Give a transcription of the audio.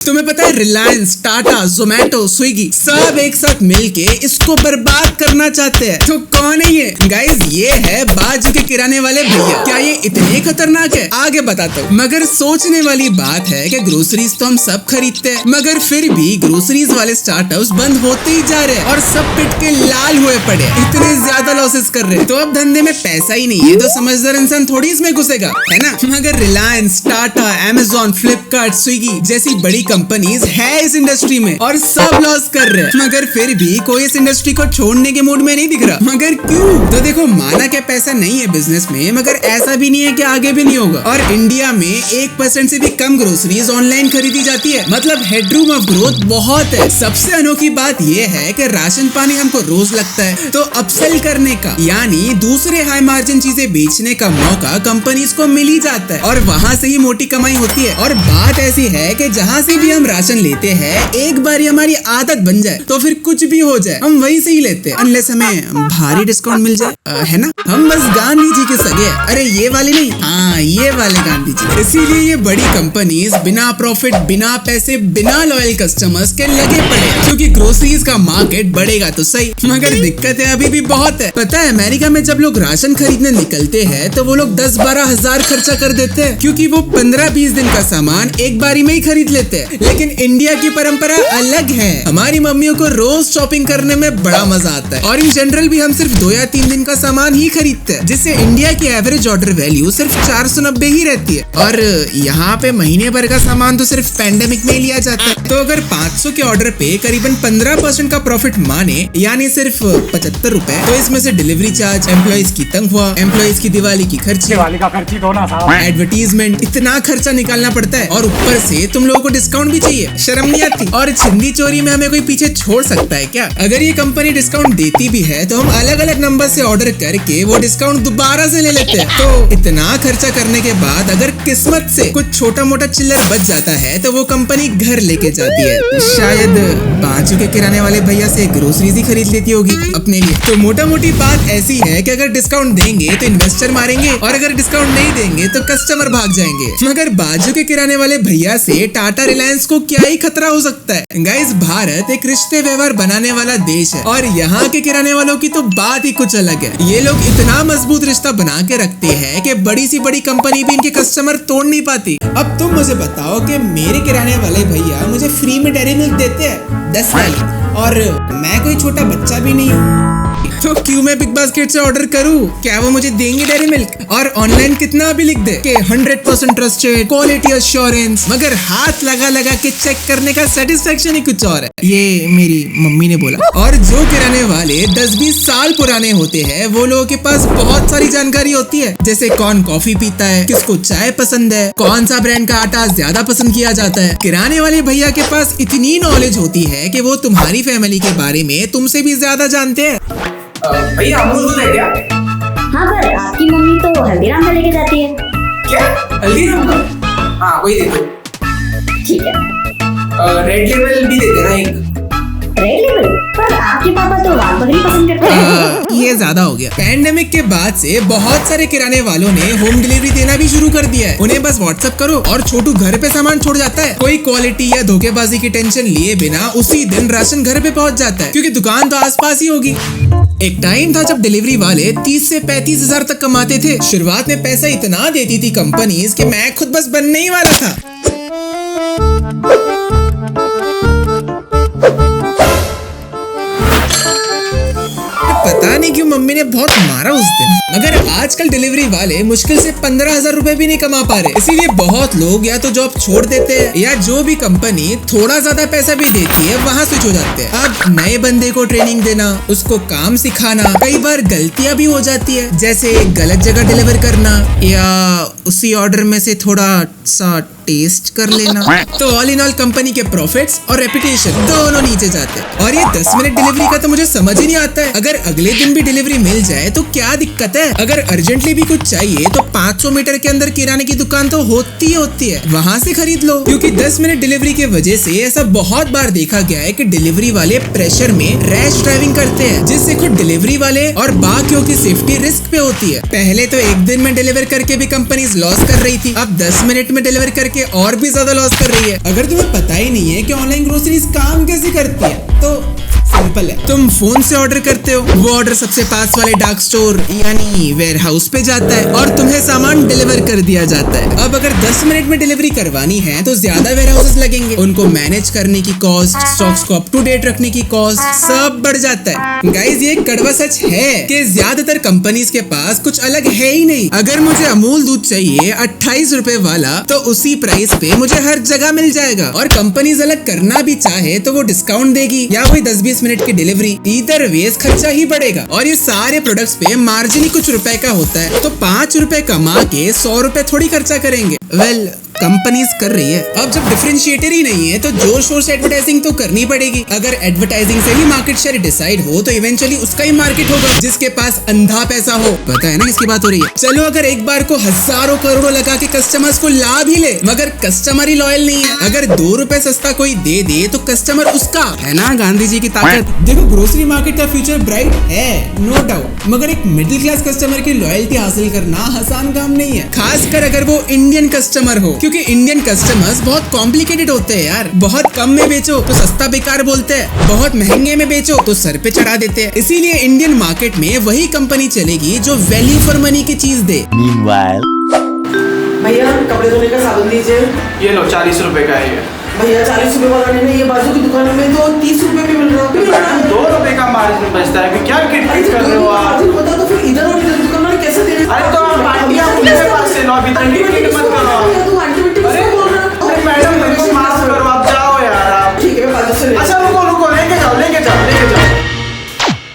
तुम्हें पता है रिलायंस, टाटा, जोमेटो, स्विगी सब एक साथ मिलके इसको बर्बाद करना चाहते हैं। तो कौन है ये गाइस? ये है बाजू के किराने वाले भैया। क्या ये इतने खतरनाक है? आगे बताता हूँ। मगर सोचने वाली बात है कि ग्रोसरीज तो हम सब खरीदते हैं, मगर फिर भी ग्रोसरीज वाले स्टार्टअप्स बंद होते ही जा रहे हैं और सब पिट के लाल हुए पड़े, इतने ज्यादा लॉसेस कर रहे हैं। तो अब धंधे में पैसा ही नहीं है तो समझदार इंसान थोड़ी इसमें घुसेगा, है ना? मगर रिलायंस, टाटा, अमेज़न, फ्लिपकार्ट, स्विगी जैसी बड़ी कंपनीज है इस इंडस्ट्री में और सब लॉस कर रहे हैं, मगर फिर भी कोई इस इंडस्ट्री को छोड़ने के मूड में नहीं दिख रहा। मगर क्यों? तो देखो, माना कि पैसा नहीं है बिजनेस में, मगर ऐसा भी नहीं है कि आगे भी नहीं होगा। और इंडिया में 1% से भी कम ग्रोसरीज ऑनलाइन खरीदी जाती है, मतलब हेडरूम ऑफ ग्रोथ बहुत है। सबसे अनोखी बात यह है कि राशन पानी हमको रोज लगता है, तो अपसेल करने का यानी दूसरे हाई मार्जिन चीजें बेचने का मौका कंपनीज को मिल ही जाता है और वहाँ से ही मोटी कमाई होती है। और बात ऐसी है कि जहाँ से भी हम राशन लेते हैं, एक बार हमारी आदत बन जाए तो फिर कुछ भी हो जाए हम वहीं से ही लेते हैं, अनलेस हमें भारी डिस्काउंट मिल जाए, है ना? हम बस गांधी जी के सगे हैं। अरे ये वाले नहीं, हाँ ये वाले गांधी जी। इसीलिए ये बड़ी कंपनीज बिना प्रॉफिट, बिना पैसे, बिना लॉयल कस्टमर्स के लगे पड़े, क्योंकि ग्रोसरीज का मार्केट बढ़ेगा तो सही, मगर दिक्कत है अभी भी बहुत है। पता है अमेरिका में जब लोग राशन खरीदने निकलते हैं तो वो लोग 10-12 हजार खर्चा कर देते हैं, क्योंकि वो 15-20 दिन का सामान एक बारी में ही खरीद लेते हैं। लेकिन इंडिया की परंपरा अलग है। हमारी मम्मियों को रोज शॉपिंग करने में बड़ा मजा आता है और इन जनरल भी हम सिर्फ 2 या 3 दिन का सामान ही खरीदते हैं, जिससे इंडिया की एवरेज ऑर्डर वैल्यू सिर्फ 490 ही रहती है। और यहाँ पे महीने भर का सामान तो सिर्फ पैंडेमिक में ही लिया जाता है। तो अगर 500 के ऑर्डर पे करीबन 15% का प्रॉफिट माने, यानी सिर्फ 75 रुपए, तो इसमें से डिलीवरी चार्ज, एम्प्लॉइज की तनख्वाह, एम्प्लॉइज की दिवाली की खर्ची, एडवर्टीजमेंट, इतना खर्चा निकालना पड़ता है। और ऊपर से तुम लोगों को डिस्काउंट भी चाहिए, शर्म नहीं आती? और छिंदी चोरी में हमें कोई पीछे छोड़ सकता है क्या? अगर ये कंपनी डिस्काउंट देती भी है तो हम अलग अलग नंबर से ऑर्डर करके वो डिस्काउंट दोबारा से ले लेते हैं। तो इतना खर्चा करने के बाद अगर किस्मत से कुछ छोटा मोटा चिल्लर बच जाता है तो वो कंपनी घर लेके जाती है। शायद बाजू के किराने वाले भैया से ग्रोसरीज ही खरीद लेती होगी अपने लिए। तो मोटा मोटी बात ऐसी है कि अगर डिस्काउंट देंगे तो इन्वेस्टर मारेंगे और अगर डिस्काउंट नहीं देंगे तो कस्टमर भाग जाएंगे। मगर बाजू के किराने वाले भैया से टाटा, रिलायंस को क्या ही खतरा हो सकता है? गाइस, भारत एक रिश्ते व्यवहार बनाने वाला देश है और यहाँ के किराने वालों की तो बात ही कुछ अलग है। ये लोग इतना मजबूत रिश्ता बना के रखते हैं कि बड़ी सी बड़ी कंपनी भी इनके कस्टमर तोड़ नहीं पाती। अब तुम मुझे बताओ कि मेरे किराने वाले भैया मुझे फ्री में डेयरी मिल्क देते हैं 10 वाली, और मैं कोई छोटा बच्चा भी नहीं हूँ, तो क्यों मैं बिग बास्केट से ऑर्डर करूं? क्या वो मुझे देंगे डेयरी मिल्क? और ऑनलाइन कितना भी लिख दे कि 100% ट्रस्टेड, क्वालिटी एश्योरेंस, मगर हाथ लगा लगा के चेक करने का सेटिस्फेक्शन ही कुछ और है। ये मेरी मम्मी ने बोला। और जो किराने वाले 10-20 साल पुराने होते हैं, वो लोगों के पास बहुत सारी जानकारी होती है, जैसे कौन कॉफी पीता है, किसको चाय पसंद है, कौन सा ब्रांड का आटा ज्यादा पसंद किया जाता है। किराने वाले भैया के पास इतनी नॉलेज होती है कि वो तुम्हारी फैमिली के बारे में तुमसे भी ज्यादा जानते हैं। भैया अमूल दूध है क्या? हाँ, पर आपकी मम्मी तो हल्दीराम में लेके जाती है। क्या? हल्दीराम का? हाँ वही दे दो। ठीक है। रेड लेबल भी दे देना एक। Red label? पर आपके पापा तो वाघ बकरी पसंद करते हैं। ये ज्यादा हो गया। पैंडेमिक के बाद से बहुत सारे किराने वालों ने होम डिलीवरी देना भी शुरू कर दिया है। उन्हें बस व्हाट्सएप करो और छोटू घर पे सामान छोड़ जाता है। कोई क्वालिटी या धोखेबाजी की टेंशन लिए बिना उसी दिन राशन घर पे पहुंच जाता है, क्योंकि दुकान तो आसपास ही होगी। एक टाइम था जब डिलीवरी वाले 30 से 35 हजार तक कमाते थे। शुरुआत में पैसा इतना देती थी कंपनीज कि मैं खुद बस बनने ही वाला था। पता नहीं क्यों मम्मी ने बहुत मारा उस दिन। मगर आजकल डिलीवरी वाले मुश्किल से 15,000 रुपए भी नहीं कमा पा रहे, इसीलिए बहुत लोग या तो जॉब छोड़ देते हैं या जो भी कंपनी थोड़ा ज्यादा पैसा भी देती है वहाँ स्विच हो जाते हैं। अब नए बंदे को ट्रेनिंग देना, उसको काम सिखाना, कई बार गलतियां भी हो जाती है, जैसे गलत जगह डिलीवर करना या उसी ऑर्डर में से थोड़ा सा टेस्ट कर लेना। तो ऑल इन ऑल कंपनी के प्रॉफिट्स और रेपुटेशन दोनों नीचे जाते हैं। और ये 10 मिनट डिलीवरी का तो मुझे समझ ही नहीं आता है। अगर अगले दिन भी डिलीवरी मिल जाए तो क्या दिक्कत है? अगर अर्जेंटली भी कुछ चाहिए तो 500 मीटर के अंदर किराने की दुकान तो होती है, वहाँ से खरीद लो। क्योंकि 10 मिनट डिलीवरी की वजह से ऐसा बहुत बार देखा गया है कि डिलीवरी वाले प्रेशर में रैश ड्राइविंग करते हैं, जिससे खुद डिलीवरी वाले और बाकियों की सेफ्टी रिस्क पे होती है। पहले तो एक दिन में डिलीवर करके भी कंपनीज लॉस कर रही थी, अब 10 मिनट में डिलीवर करके के और भी ज्यादा लॉस कर रही है। अगर तुम्हें पता ही नहीं है कि ऑनलाइन ग्रोसरीज काम कैसे करती है तो सिंपल है, तुम फोन से ऑर्डर करते हो, वो ऑर्डर सबसे पास वाले डार्क स्टोर यानी वेयर हाउस पे जाता है और तुम्हें सामान डिलीवर कर दिया जाता है। अब अगर 10 मिनट में डिलीवरी करवानी है तो ज्यादा वेयर हाउसेस लगेंगे, उनको मैनेज करने की कॉस्ट, स्टॉक्स को अप टू डेट रखने की कॉस्ट सब बढ़ जाता है। गाइस ये कड़वा सच है कि ज्यादातर कंपनीज के पास कुछ अलग है ही नहीं। अगर मुझे अमूल दूध चाहिए 28 रुपए वाला तो उसी प्राइस पे मुझे हर जगह मिल जाएगा, और कंपनीज अलग करना भी चाहे तो वो डिस्काउंट देगी या वही 10-20 मिनट की डिलीवरी। इधर वेज खर्चा ही बढ़ेगा और ये सारे प्रोडक्ट्स पे मार्जिन ही कुछ रुपए का होता है, तो 5 रुपए कमा के 100 रुपए थोड़ी खर्चा करेंगे। वेल कंपनीज कर रही है। अब जब डिफरेंशिएटर ही नहीं है तो जोर शोर से एडवर्टाइजिंग तो करनी पड़ेगी। अगर एडवर्टाइजिंग से ही मार्केट शेयर डिसाइड हो तो इवेंचुअली उसका ही मार्केट होगा जिसके पास अंधा पैसा हो। पता है ना किसकी बात हो रही है। चलो अगर एक बार को हजारों करोड़ों लगा के कस्टमर्स को लाभ ही ले, मगर कस्टमर ही लॉयल नहीं है। अगर 2 रुपए सस्ता कोई दे दे तो कस्टमर उसका है ना, गांधी जी की ताकत। देखो ग्रोसरी मार्केट का फ्यूचर ब्राइट है, नो डाउट, मगर एक मिडिल क्लास कस्टमर की लॉयल्टी हासिल करना आसान काम नहीं है, खासकर अगर वो इंडियन कस्टमर हो, क्योंकि इंडियन कस्टमर्स बहुत कॉम्प्लिकेटेड होते हैं यार। बहुत कम में बेचो तो सस्ता बेकार बोलते हैं, बहुत महंगे में बेचो तो सर पे चढ़ा देते हैं। इसीलिए इंडियन मार्केट में वही कंपनी चलेगी जो वैल्यू फॉर मनी की चीज दे। भैया कपड़े धोने का साबुन दीजिए। ये लो 40 रुपए का है ये। भैया 40 रुपए वाला नहीं, ये बाजू की दुकान में तो 30 रुपए में मिल रहा है। 2 रुपए का मार्जिन बचता है, क्या अरे किट कर रहे हो आप? बता तो फिर इधर और इधर दुकान वाले कैसे दे रहे हैं? अरे तो आप पार्टियां उनके पास से लो, अभी तक किट मत